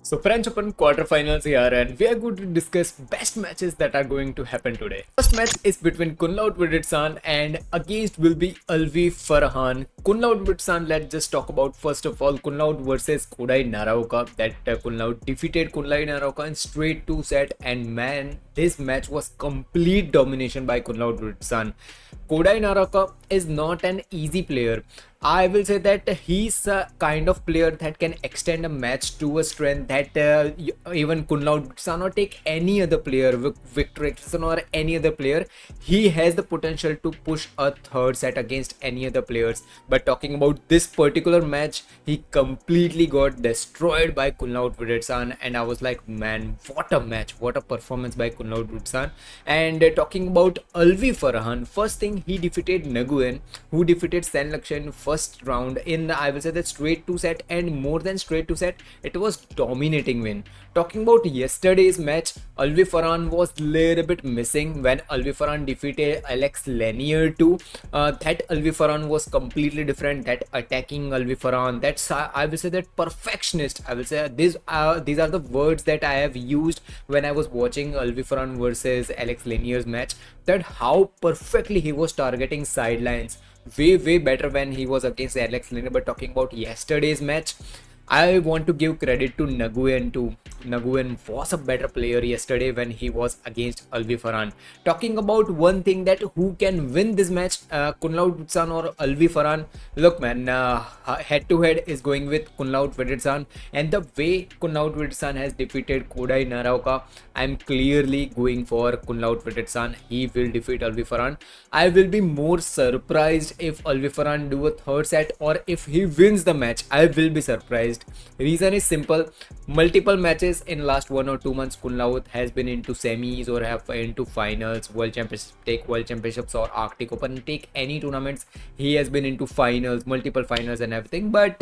So French Open quarterfinals here, and we are going to discuss best matches that are going to happen today. First match is between Kunlaut Widitzan and against will be Alvi Farhan. Kunlaut Widitzan, let's just talk about first of all Kunlaut versus Kodai Naraoka. That Kunlaut defeated Kodai Naraoka in straight 2 set, and man, this match was complete domination by Kunlaut Widitzan. Kodai Naraoka is not an easy player. I will say that he's a kind of player that can extend a match to a strength that even Kunlaut Widitzan or take any other player, Victor Exelson or any other player, he has the potential to push a third set against any other players. But talking about this particular match, he completely got destroyed by Kunlaut Widitzan, and I was like, man, what a match, what a performance by Kunlaut Widitzan. And talking about Alvi Farhan, first thing he defeated Nguyen, who defeated Sen Lakshya in first round in I will say that straight 2 set, and more than straight 2 set, it was dominating win. Talking about yesterday's match, Alvi Farhan was little bit missing when Alvi Farhan defeated Alex Lanier too. That Alvi Farhan was completely different. That attacking Alvi Farhan, that's I will say that perfectionist. I will say these are the words that I have used when I was watching Alvi Farhan versus Alex Lanier's match. That how perfectly he was targeting sidelines. Way better when he was against Alex Lanier. But talking about yesterday's match, I want to give credit to Nguyen too. Nguyen was a better player yesterday when he was against Alvi Farhan. Talking about one thing that who can win this match, Kunlaut Widitzan or Alvi Farhan. Look man, head to head is going with Kunlaut Widitzan, and the way Kunlaut Widitzan has defeated Kodai Naraoka, I'm clearly going for Kunlaut Widitzan. He will defeat Alvi Farhan. I will be more surprised if Alvi Farhan do a third set, or if he wins the match, I will be surprised. Reason is simple. Multiple matches in last 1 or 2 months, Kunlaut has been into semis or have into finals, world championships, take world championships or Arctic Open, take any tournaments. He has been into finals, multiple finals and everything. But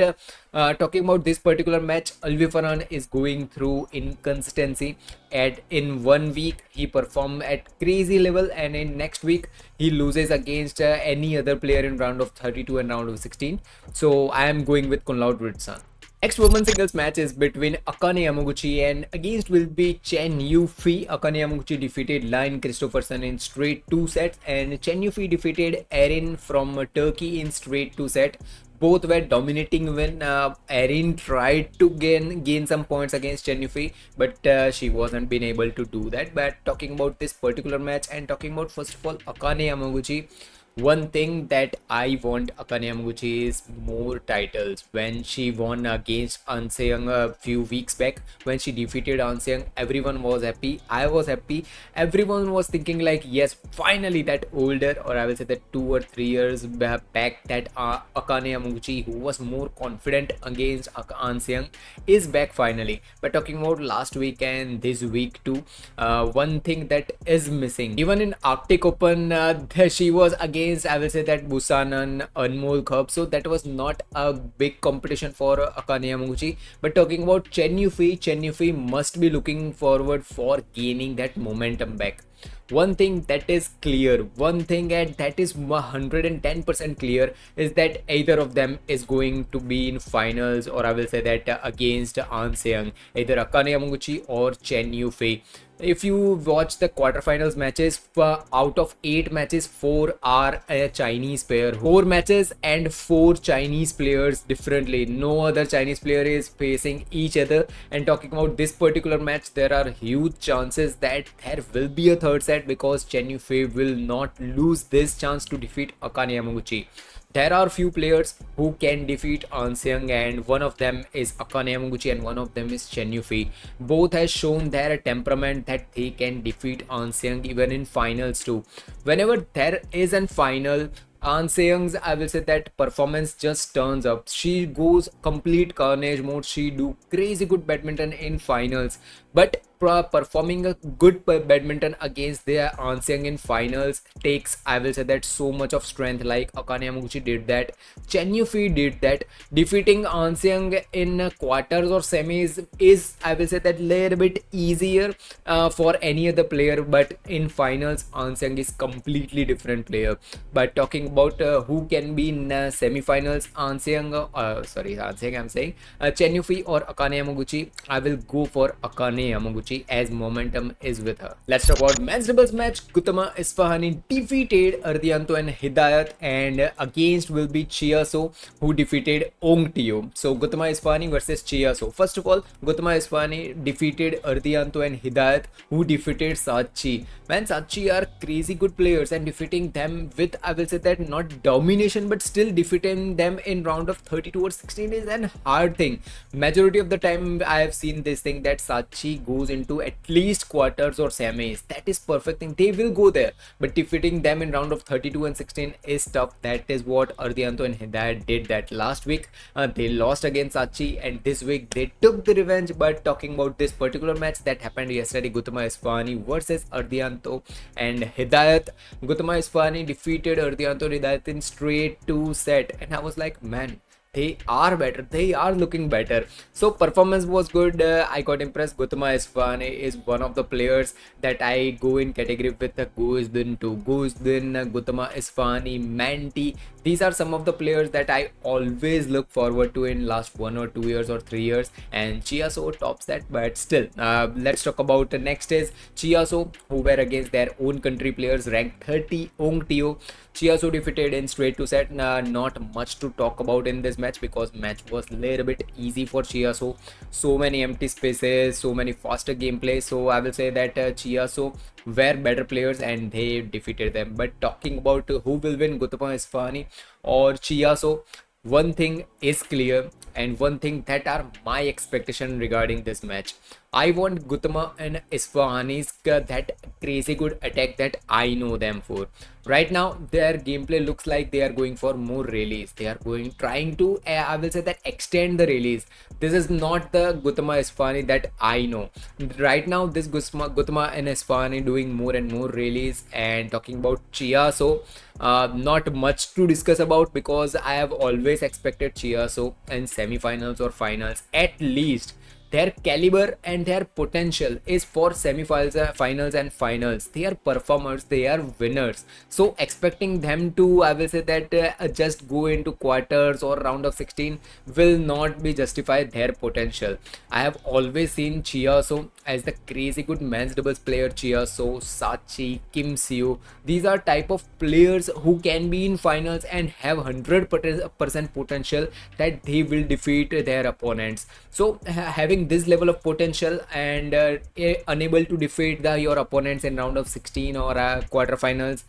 talking about this particular match, Alvi Farhan is going through inconsistency. In 1 week he performed at crazy level, and in next week he loses against any other player in round of 32 and round of 16. So I am going with Kunlaut Widitzan. Next women's singles match is between Akane Yamaguchi and against will be Chen Yufei. Akane Yamaguchi defeated Line Christopherson in straight 2 sets, and Chen Yufei defeated Erin from Turkey in straight 2 set. Both were dominating when Erin tried to gain some points against Chen Yufei, but she wasn't been able to do that. But talking about this particular match and talking about first of all Akane Yamaguchi, one thing that I want Akane Yamaguchi is more titles. When she won against An Se-young a few weeks back, when she defeated An Se-young, everyone was happy. I was happy. Everyone was thinking like, yes, finally that older, or I will say that 2 or 3 years back, that Akane Yamaguchi, who was more confident against An Se-young, is back finally. But talking about last week and this week too, one thing that is missing. Even in Arctic Open, she was against, I will say that Busanan, Anmol Cup, so that was not a big competition for Akane Yamaguchi. But talking about Chen Yufei must be looking forward for gaining that momentum back. One thing that is clear, one thing and that is 110% clear, is that either of them is going to be in finals, or I will say that against An Se-young, either Akane Yamaguchi or Chen Yufei. If you watch the quarterfinals matches, out of 8 matches, 4 are a Chinese player. 4 matches and 4 Chinese players differently. No other Chinese player is facing each other. And talking about this particular match, there are huge chances that there will be a third set, because Chen Yufei will not lose this chance to defeat Akane Yamaguchi. There are few players who can defeat An Se-young, and one of them is Akane Yamaguchi and one of them is Chen Yufei. Both has shown their temperament that they can defeat An Se-young even in finals too. Whenever there is a final, An Se-young's, I will say that performance just turns up. She goes complete carnage mode. She do crazy good badminton in finals, but performing a good badminton against their An Se-young in finals takes, I will say that, so much of strength. Like Akane Yamaguchi did that, Chen Yufei did that. Defeating An Se-young in quarters or semis is, I will say that, little bit easier for any other player, but in finals An Se-young is completely different player. But talking about who can be in semi-finals, Anseng, I'm saying Chen Yufei or Akane Yamaguchi. I will go for Akane Yamaguchi as momentum is with her. Let's talk about men's doubles match. Gautama Isfahani defeated Ardianto and Hidayat, and against will be Chiaso, who defeated Ong Tio. So Gautama Isfahani versus Chiaso. First of all, Gautama Isfahani defeated Ardianto and Hidayat, who defeated Sachi. Man, Sachi are crazy good players, and defeating them with, I will say that, not domination but still defeating them in round of 32 or 16 is an hard thing. Majority of the time I have seen this thing that Sachi goes into at least quarters or semis. That is perfect thing. They will go there, but defeating them in round of 32 and 16 is tough. That is what Ardianto and Hidayat did that last week. They lost against Sachi, and this week they took the revenge. But talking about this particular match that happened yesterday, Gautama Isfahani versus Ardianto and Hidayat, Gautama Isfahani defeated Ardianto and Hidayat in straight 2 set, and I was like, man, they are better, they are looking better. So performance was good. I got impressed. Gautama Isfahani is one of the players that I go in category with Gozdin to Gozdin, Gautama Isfahani, Manti. These are some of the players that I always look forward to in last 1 or 2 years or 3 years, and Chiaso tops that. But still, let's talk about the next is Chiaso, who were against their own country players ranked 30 Ong Tio. Chiaso defeated in straight 2 set. Not much to talk about in this match because match was a little bit easy for Chiaso. So many empty spaces, so many faster gameplay. So I will say that Chiaso were better players and they defeated them. But talking about who will win, Gautama Isfahani or Chiaso, one thing is clear, and one thing that are my expectation regarding this match. I want Gautama and Isfahani's that crazy good attack that I know them for. Right now, their gameplay looks like they are going for more rallies. They are trying to, I will say that, extend the rallies. This is not the Gautama Isfahani that I know. Right now, this Gautama and Isfahani doing more and more rallies. And talking about Chiaso, not much to discuss about because I have always expected Chiaso in semi-finals or finals at least. Their caliber and their potential is for semi-finals, finals and finals. They are performers, they are winners. So expecting them to, I will say that, just go into quarters or round of 16 will not be justify their potential. I have always seen Chiaso as the crazy good men's doubles player. Chiaso, Sachi, Kim Seo. These are type of players who can be in finals and have 100% potential that they will defeat their opponents. So having this level of potential and unable to defeat your opponents in round of 16 or quarterfinals,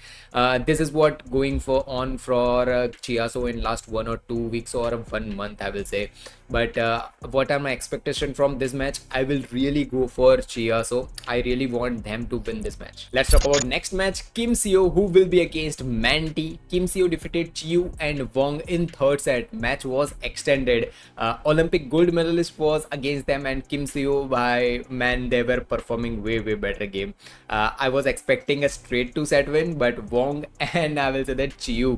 this is what going on for Chiaso in last 1 or 2 weeks or 1 month, I will say. But what are my expectations from this match? I will really go for Chiaso. I really want them to win this match. Let's talk about next match. Kim Seo, who will be against Manti. Kim Seo defeated Chiu and Wong in 3rd set. Match was extended. Olympic gold medalist was against them, and Kim Seo, by man, they were performing way better game. I was expecting a straight 2 set win, but Wong and I will say that Chiu,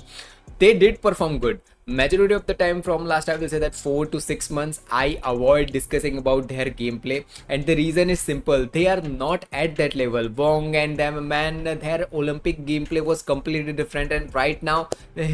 they did perform good. Majority of the time from last, I will say that 4 to 6 months, I avoid discussing about their gameplay, and the reason is simple. They are not at that level. Wong and them, man, their Olympic gameplay was completely different, and right now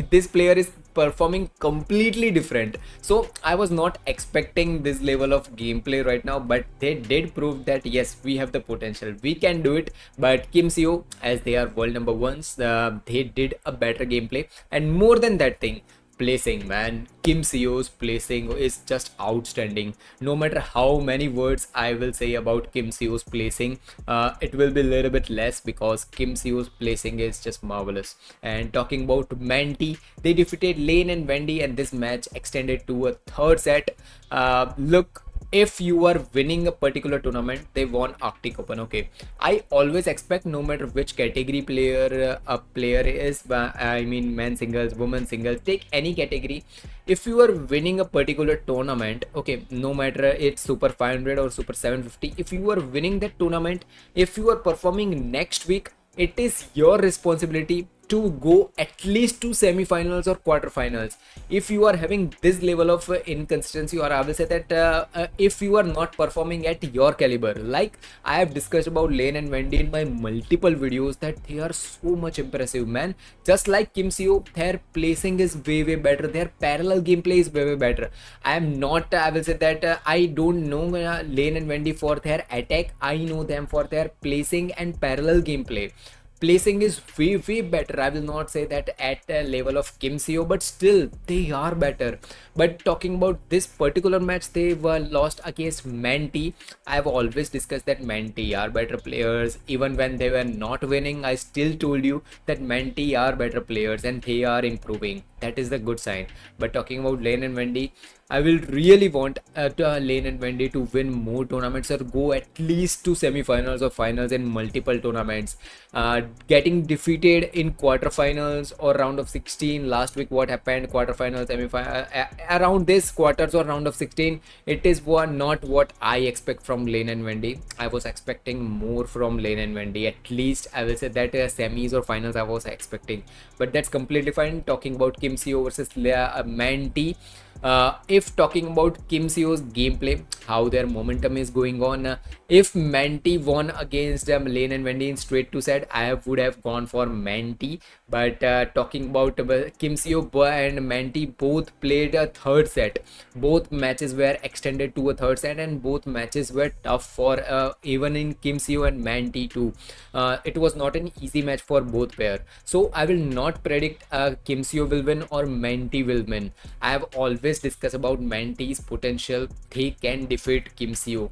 this player is performing completely different. So I was not expecting this level of gameplay right now, but they did prove that yes, we have the potential, we can do it. But Kim Seo, as they are world number ones, they did a better gameplay, and more than that thing, placing, man. Kim Seo's placing is just outstanding. No matter how many words I will say about Kim Seo's placing, it will be a little bit less because Kim Seo's placing is just marvelous. And talking about Manti, they defeated Lane and Wendy, and this match extended to a 3rd set. Look, if you are winning a particular tournament, they won Arctic Open. Okay, I always expect, no matter which category player a player is, I mean men singles, women singles, take any category. If you are winning a particular tournament, okay, no matter it's Super 500 or Super 750, if you are winning that tournament, if you are performing next week, it is your responsibility to go at least to semi-finals or quarterfinals. If you are having this level of inconsistency, or I will say that if you are not performing at your caliber, like I have discussed about Lane and Wendy in my multiple videos, that they are so much impressive, man. Just like Kim Seo, their placing is way better, their parallel gameplay is way better. I am not, I will say that I don't know Lane and Wendy for their attack. I know them for their placing and parallel gameplay. Placing is way better. I will not say that at a level of Kim Seo, but still they are better. But talking about this particular match, they were lost against Manti. I have always discussed that Manti are better players. Even when they were not winning, I still told you that Manti are better players and they are improving. That is the good sign. But talking about Lane and Wendy, I will really want Lane and Wendy to win more tournaments or go at least to semi-finals or finals in multiple tournaments. Getting defeated in quarterfinals or round of 16 last week, what happened, quarterfinals, semi-final, around this quarters or round of 16, it is not what I expect from Lane and Wendy. I was expecting more from Lane and Wendy. At least I will say that semis or finals I was expecting, but that's completely fine. Talking about Kim Seo versus Manti. If talking about Kim Seo's gameplay, how their momentum is going on, if Manti won against Lane and Wendy in straight 2 set, I would have gone for Manti. But talking about Kim Seo and Manti both played a third set. Both matches were extended to a third set and both matches were tough for even in Kim Seo and Manti too. It was not an easy match for both pair. So I will not predict Kim Seo will win or Manti will win. I have always discussed about Manti's potential. They can defeat Kim Seo.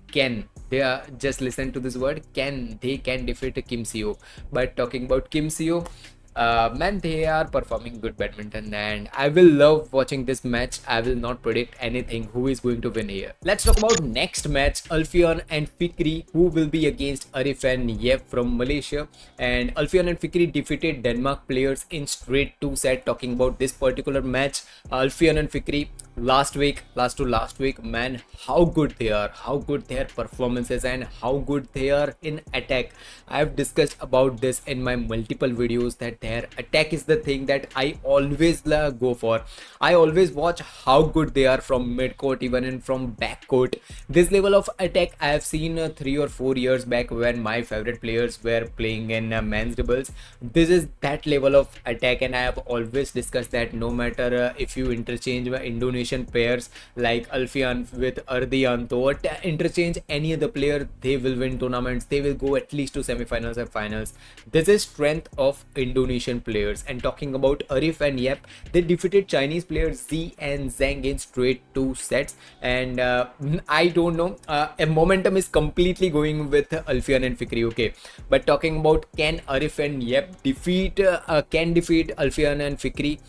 Just listen to this word, they can defeat Kim Seo. But talking about Kim Seo, man, they are performing good badminton and I will love watching this match. I will not predict anything who is going to win here. Let's talk about next match, Alfian and Fikri, who will be against Arif and Yep from Malaysia. And Alfian and Fikri defeated Denmark players in straight 2 set. Talking about this particular match, Alfian and Fikri, last to last week, man, how good they are, how good their performances and how good they are in attack. I have discussed about this in my multiple videos that their attack is the thing that I always go for. I always watch how good they are from mid court, even in from back court. This level of attack I have seen 3 or 4 years back when my favorite players were playing in men's doubles. This is that level of attack, and I have always discussed that no matter if you interchange Indonesian pairs like Alfian with Ardianto, or interchange any other player, they will win tournaments. They will go at least to semi-finals and finals. This is strength of Indonesian players. And talking about Arif and Yep, they defeated Chinese players Z and Zhang in straight 2 sets. And I don't know, a momentum is completely going with Alfian and Fikri. Okay, but talking about can Arif and Yep defeat Alfian and Fikri?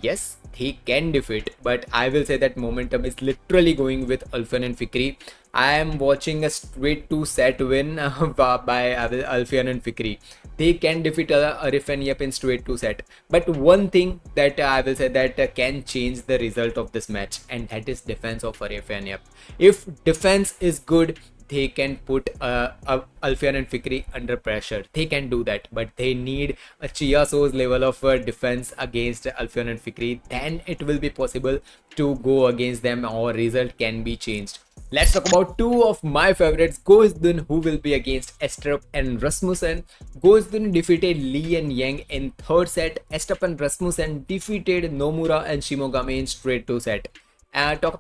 Yes, he can defeat, but I will say that momentum is literally going with Alfian and Fikri. I am watching a straight 2 set win by Alfian and Fikri. They can defeat Arif and Yep in straight 2 set. But one thing that I will say that can change the result of this match, and that is defense of Arif and Yep. If defense is good, they can put Alfian and Fikri under pressure. They can do that, but they need a Chiaso's level of defense against Alfian and Fikri. Then it will be possible to go against them, or result can be changed. Let's talk about 2 of my favorites, Goesdun, who will be against Estrup and Rasmussen. Goesdun defeated Lee and Yang in 3rd set. Estrup and Rasmussen defeated Nomura and Shimogami in straight 2 set.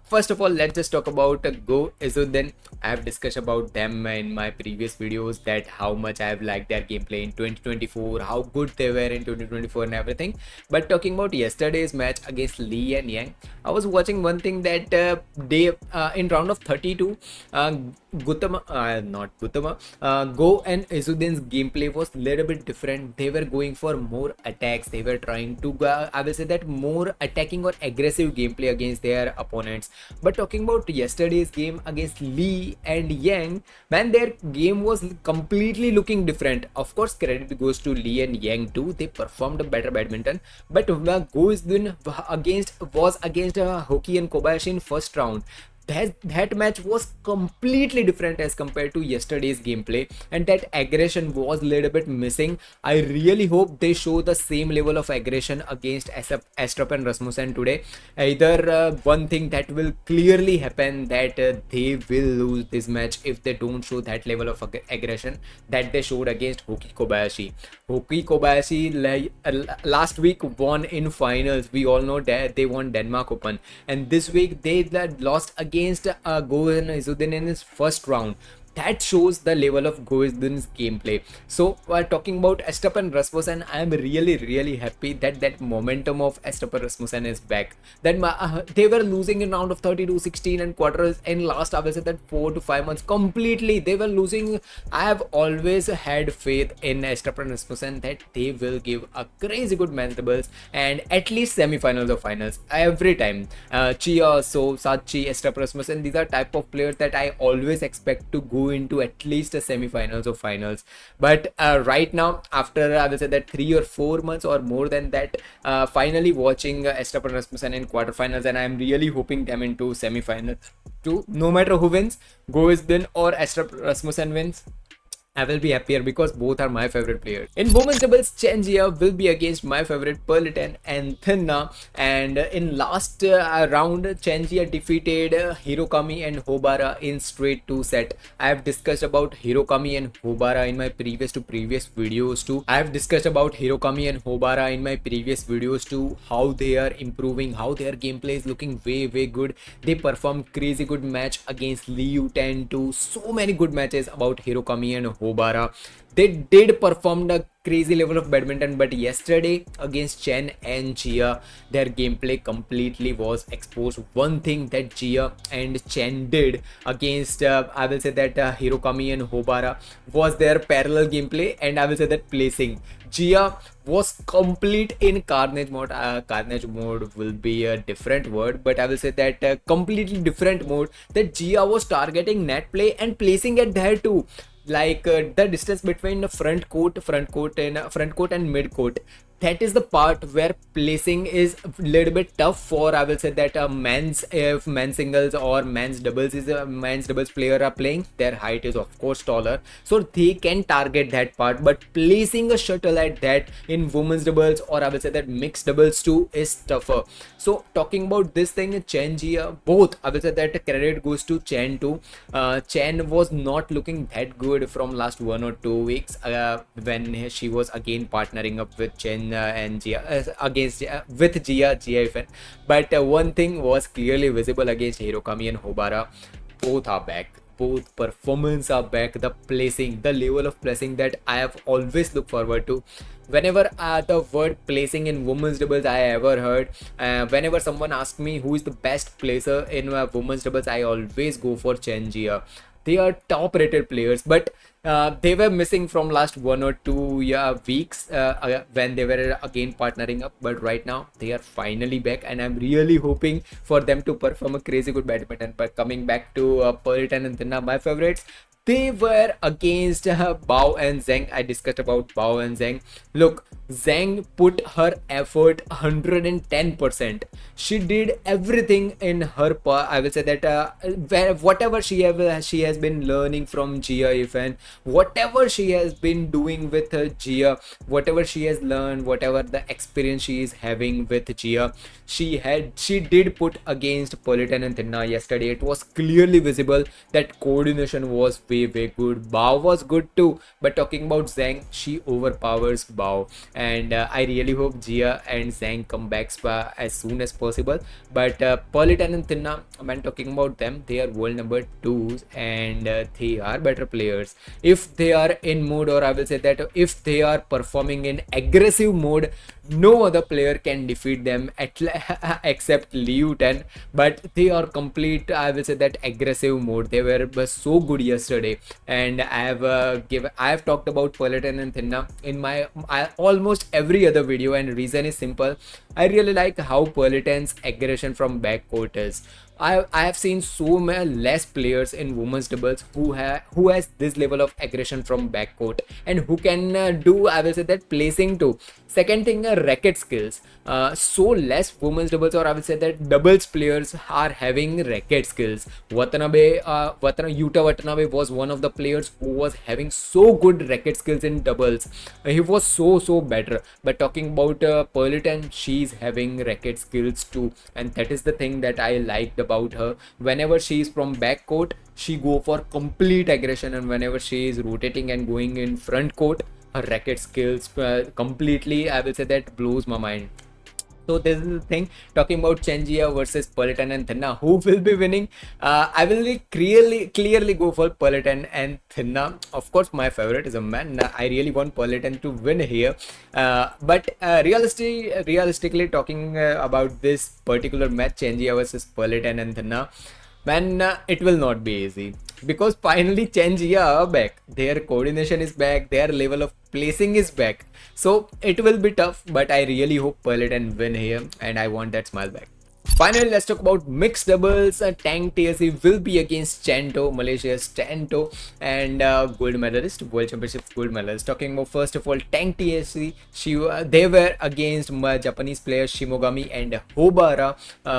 First of all, let's just talk about Go Izzuddin. I have discussed about them in my previous videos, that how much I have liked their gameplay in 2024, how good they were in 2024 and everything. But talking about yesterday's match against Lee and Yang, I was watching one thing that they in round of 32, Go and Izzuddin's gameplay was little bit different. They were going for more attacks. They were trying to go, I will say that, more attacking or aggressive gameplay against their opponents. But talking about yesterday's game against Lee and Yang, man, their game was completely looking different. Of course, credit goes to Lee and Yang too. They performed a better badminton. But Go Izzuddin was against Hoki and Kobayashi in first round. that match was completely different as compared to yesterday's gameplay, and that aggression was a little bit missing. I really hope they show the same level of aggression against Astrup and Rasmussen today. Either one thing that will clearly happen, that they will lose this match if they don't show that level of aggression that they showed against Hoki Kobayashi. Hoki Kobayashi last week won in finals. We all know that they won Denmark Open, and this week they lost against Gohan Izzuddin in his first round. That shows the level of Goizdin's gameplay. So while talking about Astrup and Rasmussen, I am really happy that that momentum of Astrup and Rasmussen is back. That they were losing in round of 32-16 and quarters in last, I will say that 4 to 5 months completely. They were losing. I have always had faith in Astrup and Rasmussen that they will give a crazy good match doubles and at least semi-finals or finals every time. Chia, So, Sachi, Astrup, Rasmussen, these are type of players that I always expect to go into at least a semi-finals or finals. But right now, after I will say that 3 or 4 months or more than that, finally watching Astrup and Rasmussen in quarterfinals, and I am really hoping them into semi-finals too. No matter who wins, Goizdin or Astrup Rasmussen wins, I will be happier because both are my favorite players. In women's doubles, Chen Jia will be against my favorite Perlitan and Thinna. And in last round, Chen Jia defeated Hirokami and Hobara in straight 2 set. I have discussed about Hirokami and Hobara in my previous videos too. I have discussed about Hirokami and Hobara in my previous videos too. How they are improving, how their gameplay is looking way good. They performed crazy good match against Liu 10 too. So many good matches about Hirokami and Hobara. They did perform a crazy level of badminton, but yesterday against Chen and Jia, their gameplay completely was exposed. One thing that Jia and Chen did against I will say that Hirokami and Hobara was their parallel gameplay, and I will say that placing. Jia was complete in carnage mode. Carnage mode will be a different word, but I will say that completely different mode, that Jia was targeting net play and placing it there too. Like the distance between the front court and mid court, that is the part where placing is a little bit tough for, I will say that if men's singles or men's doubles is a men's doubles player are playing, their height is of course taller, so they can target that part. But placing a shuttle at that in women's doubles, or I will say that mixed doubles too, is tougher. So talking about this thing, Chen Jia, both I will say that credit goes to Chen too. Chen was not looking that good from last 1 or 2 weeks when she was again partnering up with Chen and Jia against with Jia even. But one thing was clearly visible against Hirokami and Hobara. Both are back. Both performance are back. The placing, the level of placing that I have always looked forward to. Whenever the word placing in women's doubles I ever heard, whenever someone asks me who is the best placer in women's doubles, I always go for Chen Jia. They are top rated players, but they were missing from last 1 or 2 weeks when they were again partnering up. But right now they are finally back, and I'm really hoping for them to perform a crazy good badminton. But coming back to Perlitan and Thinna, my favorites, they were against Bao and Zheng. I discussed about Bao and Zheng. Look, Zheng put her effort 110%. She did everything in her part. I will say that whatever she has been learning from Jia even, whatever she has been doing with Jia, whatever she has learned, whatever the experience she is having with Jia, she did put against Perlitan and Thinna yesterday. It was clearly visible that coordination was way good. Bao was good too, but talking about Zheng, she overpowers Bao, and I really hope Jia and Zheng come back as soon as possible. But Perlitan and Thinna, when talking about them, they are world number 2s, and they are better players. If they are in mode, or I will say that if they are performing in aggressive mode, no other player can defeat them except Liu 10. But they are complete, I will say that, aggressive mode. They were so good yesterday, and I have talked about Perlitan and Thinna in my almost every other video, and reason is simple. I really like how Perlitan's aggression from backcourt is. I have seen so many less players in women's doubles who has this level of aggression from backcourt and who can do, I will say, that placing too. Second thing, racket skills. So less women's doubles, or I will say that doubles players are having racket skills. Yuta Watanabe was one of the players who was having so good racket skills in doubles. He was so better. But talking about Pearlton, she's having racket skills too, and that is the thing that I liked about her. Whenever she is from backcourt, she go for complete aggression, and whenever she is rotating and going in front court, her racket skills completely, I will say, that blows my mind. So this is the thing. Talking about Chenjia versus Pearlton and Thinna, who will be winning? I will clearly go for Pearlton and Thinna. Of course, my favorite is a man. I really want Pearlton to win here. But realistically talking about this particular match, Chenjia versus Pearlton and Thinna, man, it will not be easy, because finally Chenjia are back. Their coordination is back, their level of placing is back. So it will be tough, but I really hope Pearlton win here, and I want that smile back. Finally, let's talk about mixed doubles. Tang TSC will be against Chanto, Malaysia's Chanto, and gold medalist, World Championship gold medalist. Talking about, first of all, Tang TSC, they were against Japanese players Shimogami and Hobara.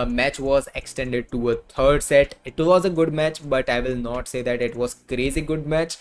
Match was extended to a third set. It was a good match, but I will not say that it was crazy good match.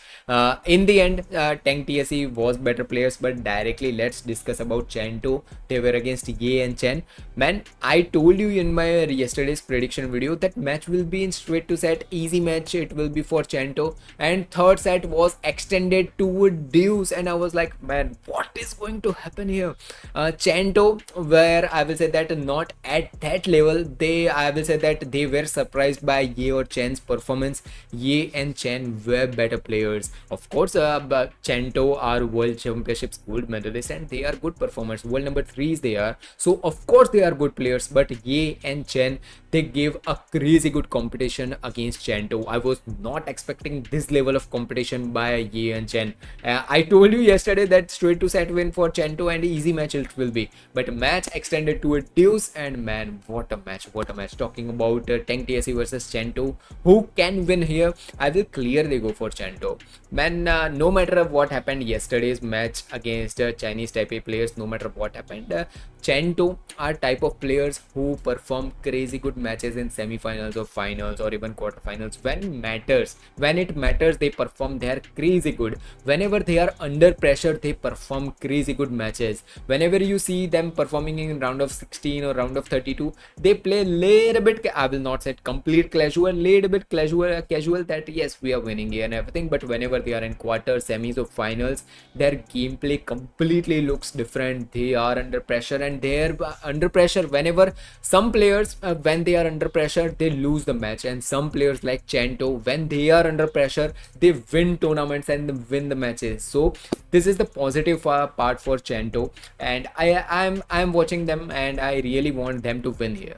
In the end, Tang TSC was better players, but directly let's discuss about Chanto. They were against Ye and Chen. Man, I told you in my yesterday's prediction video that match will be in straight to set, easy match it will be for Chanto, and third set was extended to a deuce, and I was like, man, what is going to happen here? Chanto, where I will say that not at that level, I will say that they were surprised by Ye or Chen's performance. Ye and Chen were better players. Of course, but Chanto are World Championships gold medalists, and they are good performers. World number 3s they are, so of course they are good players. But Ye and Chen, they gave a crazy good competition against Chanto. I was not expecting this level of competition by Ye and Chen. I told you yesterday that straight to set win for Chanto and easy match it will be, but match extended to a deuce, and man, what a match, what a match. Talking about Tang TSC versus Chanto, who can win here? I will clearly go for Chanto. Man, no matter what happened yesterday's match against Chinese Taipei players, no matter what happened, Chanto are type of players who perform crazy good matches in semi-finals or finals or even quarterfinals. When it matters, they perform. They are crazy good. Whenever they are under pressure, they perform crazy good matches. Whenever you see them performing in round of 16 or round of 32, they play little bit, I will not say complete casual, little bit casual that yes, we are winning here and everything. But whenever they are in quarters, semis or finals, their gameplay completely looks different. They are under pressure, and they're under pressure. Whenever some players, when they are under pressure, they lose the match, and some players like Chanto, when they are under pressure, they win tournaments and win the matches. So this is the positive part for Chanto, and I'm watching them, and I really want them to win here.